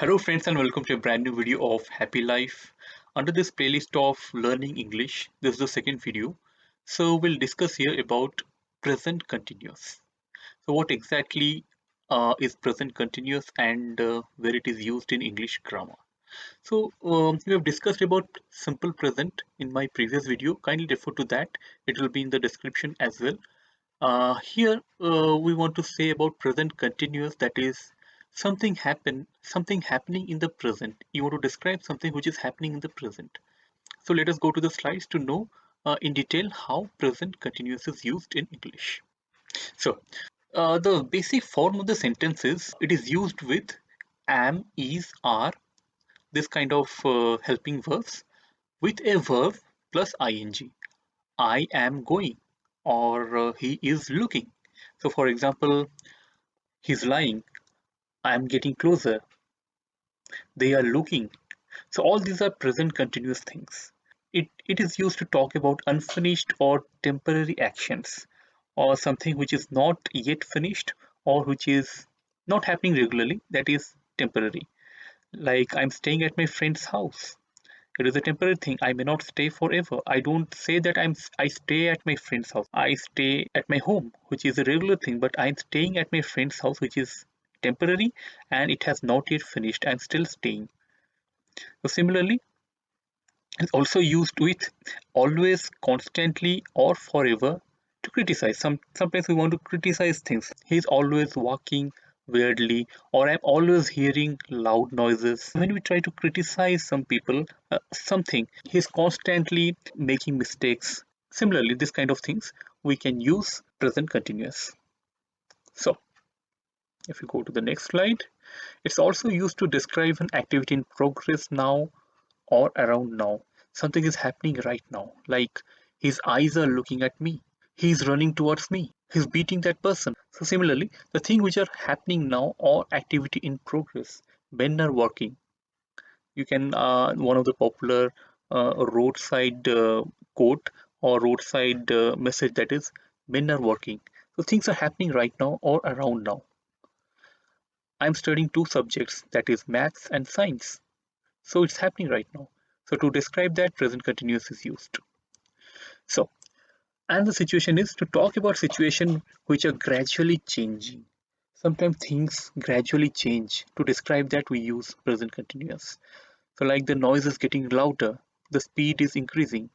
Hello friends and welcome to a brand new video of Happy Life. Under this playlist of learning English, this is the second video. So we'll discuss here about present continuous. So what exactly is present continuous and where it is used in English grammar. So we have discussed about simple present in my previous video. Kindly refer to that. It will be in the description as well. Here we want to say about present continuous, that is something happening in the present. You want to describe something which is happening in the present. So let us go to the slides to know in detail how present continuous is used in English. So the basic form of the sentence is it is used with am, is, are, this kind of helping verbs with a verb plus ing. I am going, or he is looking. So, for example, he's lying, I am getting closer, they are looking. So, all these are present continuous things. It is used to talk about unfinished or temporary actions, or something which is not yet finished or which is not happening regularly, that is temporary. Like, I'm staying at my friend's house. It is a temporary thing. I may not stay forever. I don't say that I stay at my friend's house. I stay at my home, which is a regular thing, but I'm staying at my friend's house, which is temporary and it has not yet finished. I'm still staying. So similarly, it's also used with always, constantly, or forever to criticize. Sometimes we want to criticize things. He's always walking weirdly, or I'm always hearing loud noises. When we try to criticize some people, something, he's constantly making mistakes. Similarly, this kind of things we can use present continuous. So, if you go to the next slide, it's also used to describe an activity in progress now or around now. Something is happening right now. Like his eyes are looking at me. He's running towards me. He's beating that person. So similarly, the thing which are happening now or activity in progress. Men are working. You can one of the popular roadside quote or roadside message, that is men are working. So things are happening right now or around now. I'm studying two subjects, that is maths and science. So it's happening right now. So to describe that, present continuous is used. So, and the situation is to talk about situation which are gradually changing. Sometimes things gradually change. To describe that, we use present continuous. So like the noise is getting louder, the speed is increasing,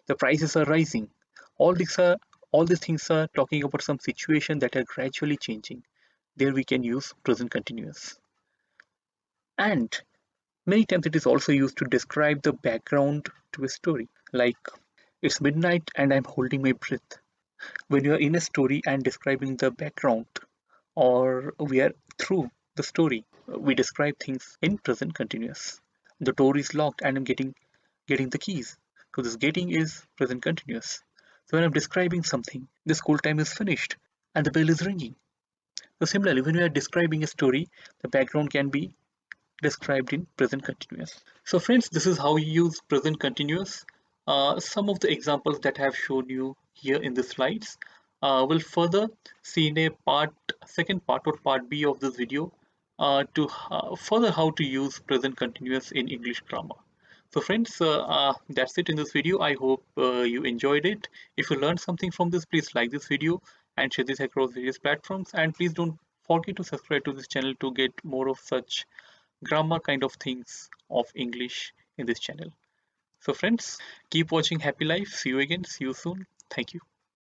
the prices are rising. All these are all these things are talking about some situation that are gradually changing. There we can use present continuous. And many times it is also used to describe the background to a story. Like, it's midnight and I'm holding my breath. When you are in a story and describing the background, or we are through the story, we describe things in present continuous. The door is locked and I'm getting the keys. So this getting is present continuous. So when I'm describing something, the school time is finished and the bell is ringing. So similarly, when we are describing a story, the background can be described in present continuous. So friends, this is how you use present continuous. Some of the examples that I have shown you here in the slides will further see in a second part or part B of this video to further how to use present continuous in English grammar. So friends, that's it in this video. I hope you enjoyed it. If you learned something from this, please like this video and share this across various platforms. And please don't forget to subscribe to this channel to get more of such grammar kind of things of English in this channel. So friends, keep watching Happy Life. See you again. See you soon. Thank you.